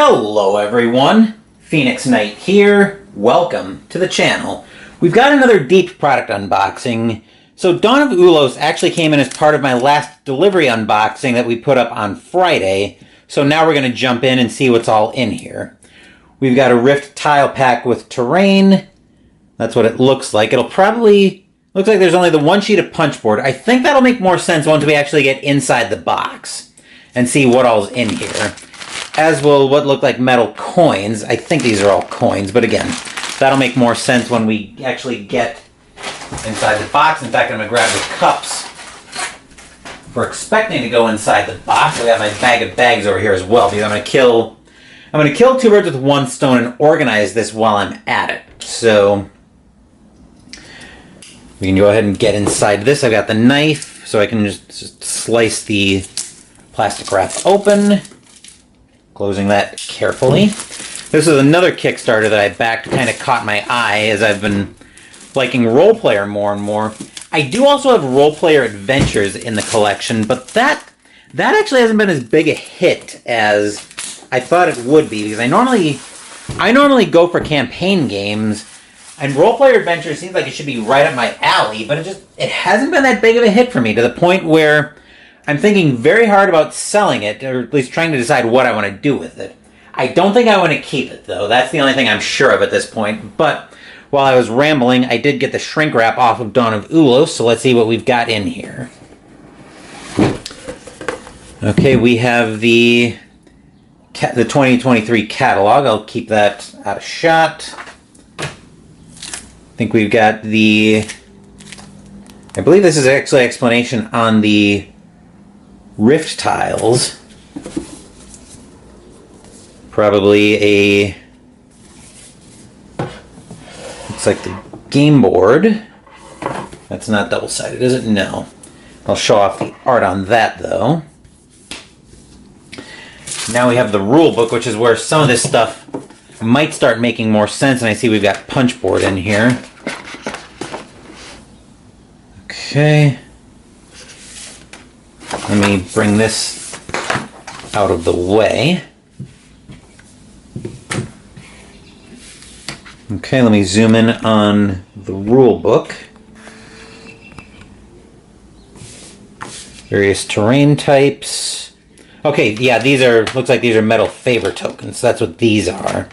Hello everyone, Phoenix Knight here. Welcome to the channel. We've got another Deep product unboxing. So Dawn of Ulos actually came in as part of my last delivery unboxing that we put up on Friday. So now we're going to jump in and see what's all in here. We've got a Rift tile pack with terrain. That's what it looks like. It'll probably... looks like there's only the one sheet of punch board. I think that'll make more sense once we actually get inside the box and see what all's in here. As will what look like metal coins. I think these are all coins, but again, that'll make more sense when we actually get inside the box. In fact, I'm going to grab the cups. We're expecting to go inside the box. I got my bag of bags over here as well, because I'm going to kill two birds with one stone and organize this while I'm at it. So we can go ahead and get inside this. I've got the knife, so I can just slice the plastic wrap open. Closing that carefully. This is another Kickstarter that I backed, kind of caught my eye as I've been liking Role Player more and more. I do also have Role Player Adventures in the collection, but that actually hasn't been as big a hit as I thought it would be, because I normally go for campaign games, and Role Player Adventures seems like it should be right up my alley, but it hasn't been that big of a hit for me, to the point where I'm thinking very hard about selling it, or at least trying to decide what I want to do with it. I don't think I want to keep it, though. That's the only thing I'm sure of at this point. But while I was rambling, I did get the shrink wrap off of Dawn of Ulos, so let's see what we've got in here. Okay, we have the 2023 catalog. I'll keep that out of shot. I think we've got the... I believe this is actually an explanation on the Rift tiles. Probably a... looks like the game board. That's not double-sided, is it? No. I'll show off the art on that, though. Now we have the rule book, which is where some of this stuff might start making more sense, and I see we've got punch board in here. Okay. Let me bring this out of the way. Okay, let me zoom in on the rule book. Various terrain types. Okay, yeah, looks like these are metal favor tokens. That's what these are.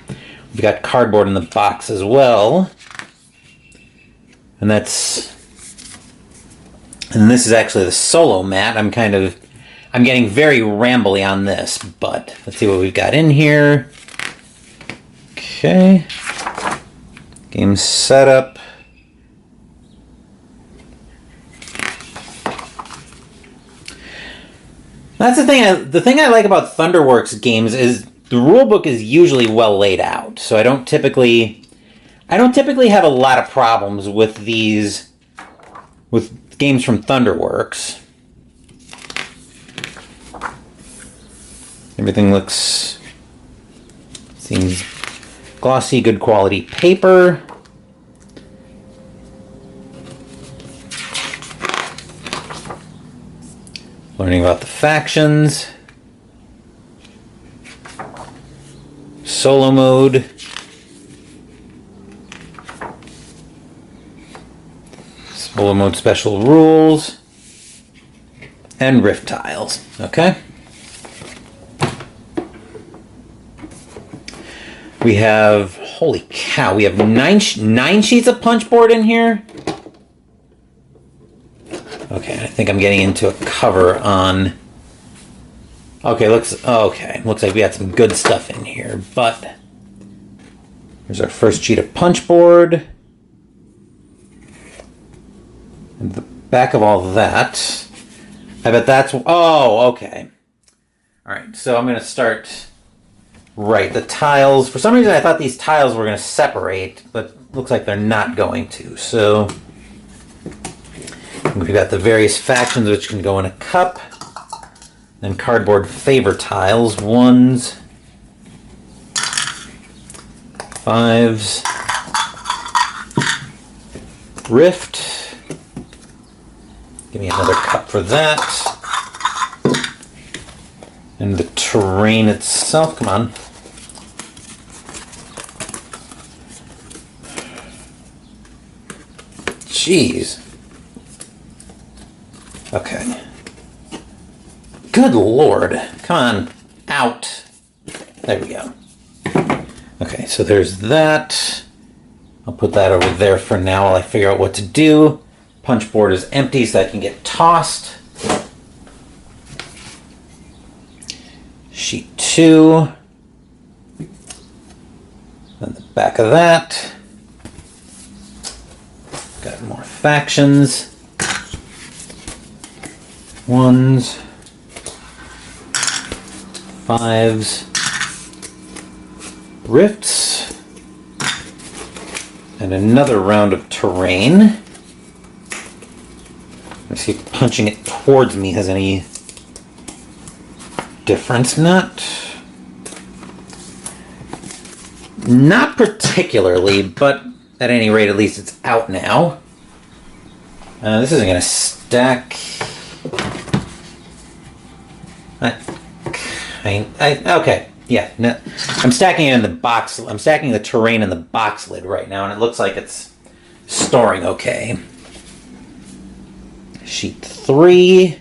We've got cardboard in the box as well. And this is actually the solo mat. I'm getting very rambly on this, but let's see what we've got in here. Okay. Game setup. That's the thing I like about Thunderworks games is the rulebook is usually well laid out. So I don't typically have a lot of problems with games from Thunderworks. Everything seems glossy, good quality paper. Learning about the factions. Solo mode. Solo mode special rules. And Rift tiles. Okay. We have, holy cow, we have nine sheets of punch board in here. Okay, I think I'm getting into a cover on... Okay, looks like we got some good stuff in here, but here's our first sheet of punch board. And the back of all that, I bet that's... Oh, okay. All right, so I'm going to start... Right, the tiles. For some reason I thought these tiles were going to separate, but looks like they're not going to. So we've got the various factions which can go in a cup. Then cardboard favor tiles. 1s, 5s, Rift. Give me another cup for that. And the terrain itself, come on. Jeez. Okay. Good Lord. Come on. Out. There we go. Okay, so there's that. I'll put that over there for now while I figure out what to do. Punch board is empty, so that can get tossed. Sheet 2. And the back of that. Got more factions. Ones. Fives. Rifts. And another round of terrain. Let's see if punching it towards me has any difference. Not particularly, but at any rate, at least it's out now. This isn't going to stack. Okay, yeah. No, I'm stacking it in the box. I'm stacking the terrain in the box lid right now, and it looks like it's storing okay. Sheet 3.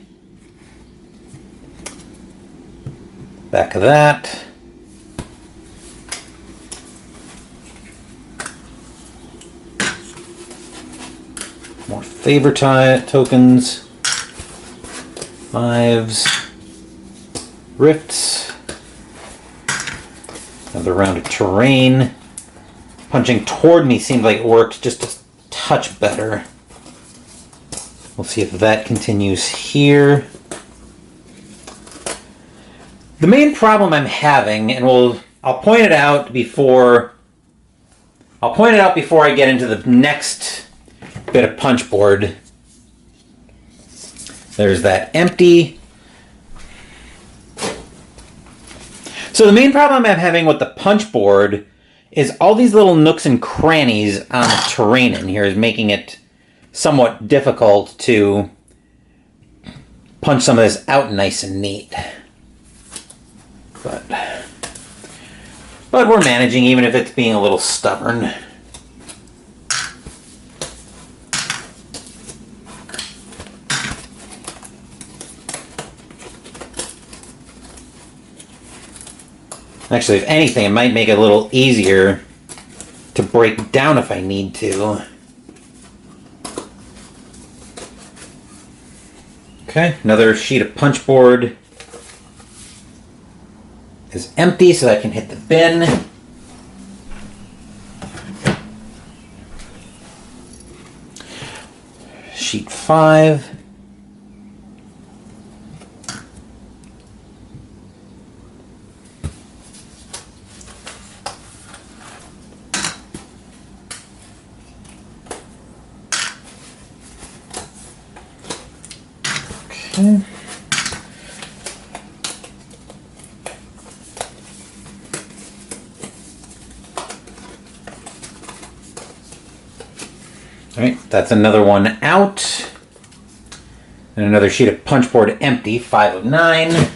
Back of that. More favor tokens. Fives. Rifts. Another round of terrain. Punching toward me seemed like it worked just a touch better. We'll see if that continues here. The main problem I'm having, and I'll point it out before I get into the next bit of punch board. There's that empty. So the main problem I'm having with the punch board is all these little nooks and crannies on the terrain in here is making it somewhat difficult to punch some of this out nice and neat. But we're managing, even if it's being a little stubborn. Actually, if anything, it might make it a little easier to break down if I need to. Okay, another sheet of punch board is empty, so I can hit the bin. Sheet 5. Okay. All right, that's another one out. And another sheet of punch board empty, 5 of 9.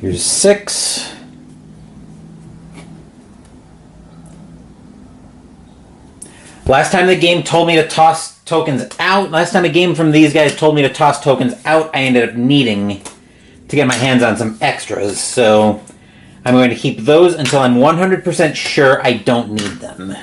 Here's 6. Last time the game told me to toss tokens out, last time a game from these guys told me to toss tokens out, I ended up needing to get my hands on some extras. So I'm going to keep those until I'm 100% sure I don't need them.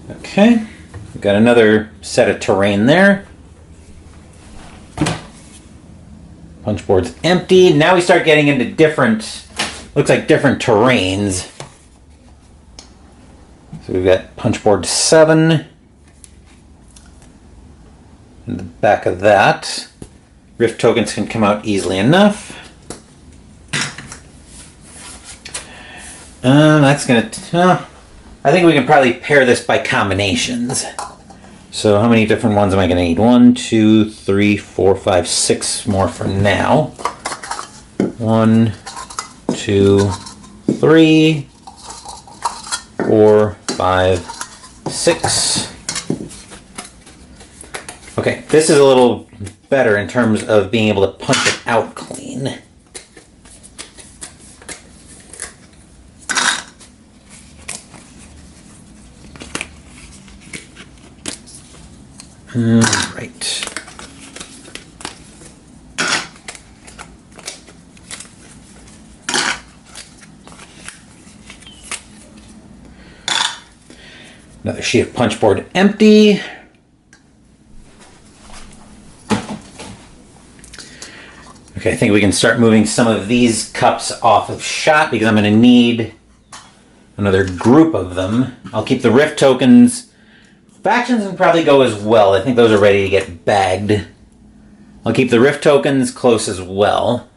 Okay, we've got another set of terrain there. Punch board's empty. Now we start getting into different, looks like different terrains. So we've got punch board 7. In the back of that. Rift tokens can come out easily enough. That's gonna, I think we can probably pair this by combinations. So how many different ones am I gonna need? 1, 2, 3, 4, 5, 6 more for now. 1, 2, 3, 4, 5, 6. Okay, this is a little better in terms of being able to punch it out clean. Right. Another sheet of punch board empty. Okay, I think we can start moving some of these cups off of shot because I'm going to need another group of them. I'll keep the Rift tokens. Factions can probably go as well. I think those are ready to get bagged. I'll keep the Rift tokens close as well.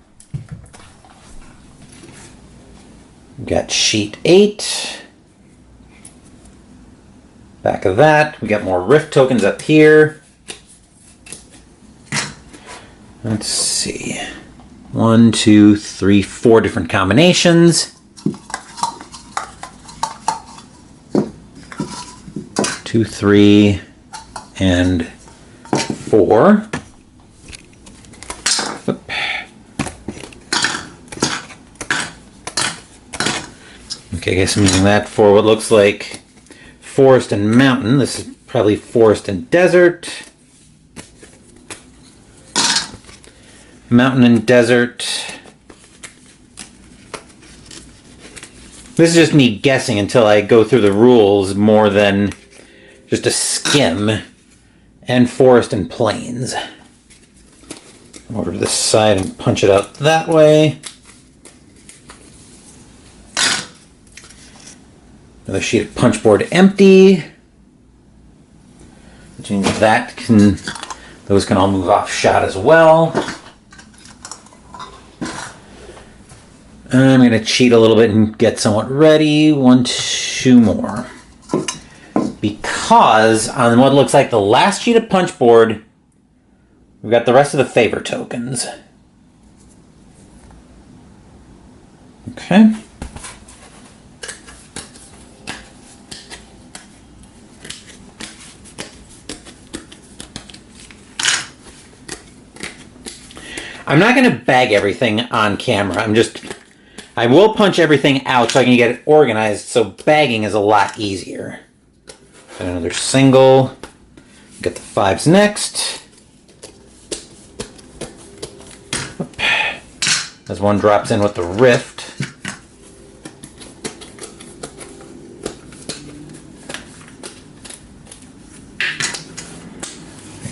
We've got sheet 8. Back of that, we got more Rift tokens up here. Let's see. 1, 2, 3, 4 different combinations. 2, 3, and 4. Oop. Okay, I guess I'm using that for what looks like forest and mountain. This is probably forest and desert. Mountain and desert. This is just me guessing until I go through the rules more than just a skim. And forest and plains. Over to this side and punch it out that way. Another sheet of punch board empty. Which means those can all move off shot as well. I'm going to cheat a little bit and get somewhat ready. 1, 2 more. Because on what looks like the last sheet of punch board, we've got the rest of the favor tokens. Okay. I'm not going to bag everything on camera. I will punch everything out so I can get it organized, so bagging is a lot easier. Got another single. Get the 5s next. As one drops in with the Rift.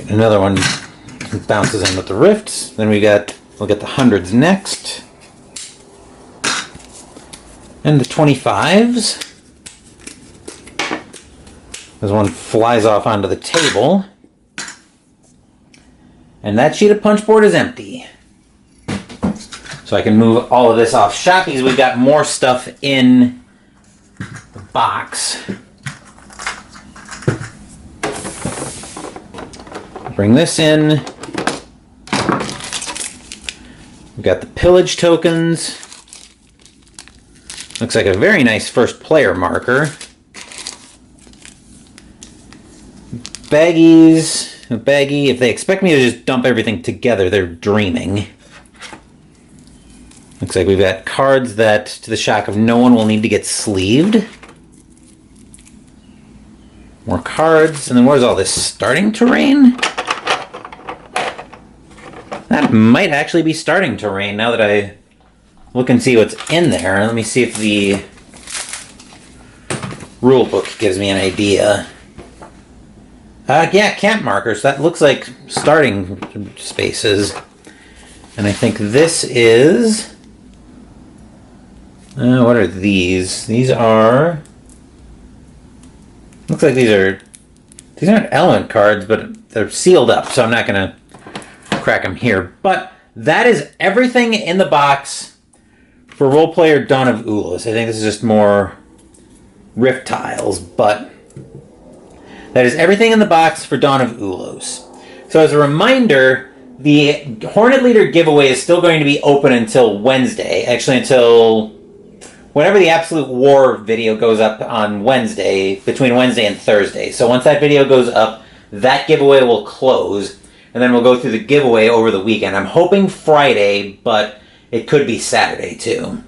Another one bounces in with the Rifts. Then we'll get the 100s next. And the 25s. As one flies off onto the table. And that sheet of punch board is empty. So I can move all of this off shot because we've got more stuff in the box. Bring this in. We've got the pillage tokens. Looks like a very nice first player marker. Baggies. A baggie. If they expect me to just dump everything together, they're dreaming. Looks like we've got cards that, to the shock of no one, will need to get sleeved. More cards. And then what is all this? Starting terrain? That might actually be starting terrain now that I look and see what's in there. Let me see if the rule book gives me an idea. Yeah, camp markers. That looks like starting spaces. And I think this is... what are these? These are... Looks like these aren't element cards, but they're sealed up, so I'm not going to crack them here. But that is everything in the box for Role Player Dawn of Ulos. I think this is just more rift tiles, but that is everything in the box for Dawn of Ulos. So as a reminder, the Hornet Leader giveaway is still going to be open until Wednesday. Actually, until whenever the Absolute War video goes up on Wednesday, between Wednesday and Thursday. So once that video goes up, that giveaway will close, and then we'll go through the giveaway over the weekend. I'm hoping Friday, but it could be Saturday too.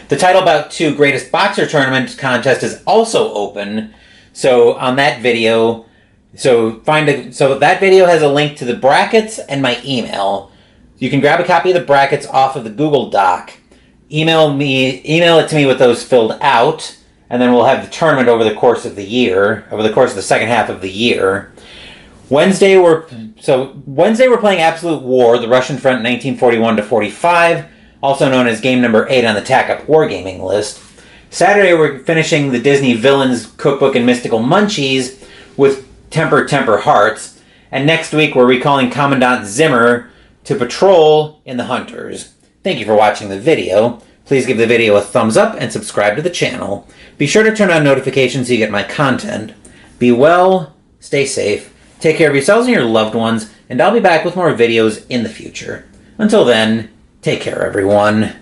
The Title Bout 2 Greatest Boxer Tournament contest is also open. So on that video, so that video has a link to the brackets and my email. You can grab a copy of the brackets off of the Google Doc. Email it to me with those filled out, and then we'll have the tournament over the course of the year, over the course of the second half of the year. Wednesday we're playing Absolute War, the Russian Front 1941 to 45, also known as game number 8 on the TAC-UP Wargaming list. Saturday we're finishing the Disney Villains Cookbook and Mystical Munchies with Temper Hearts, and next week we're recalling Commandant Zimmer to patrol in the Hunters. Thank you for watching the video. Please give the video a thumbs up and subscribe to the channel. Be sure to turn on notifications so you get my content. Be well, stay safe, take care of yourselves and your loved ones, and I'll be back with more videos in the future. Until then, take care everyone.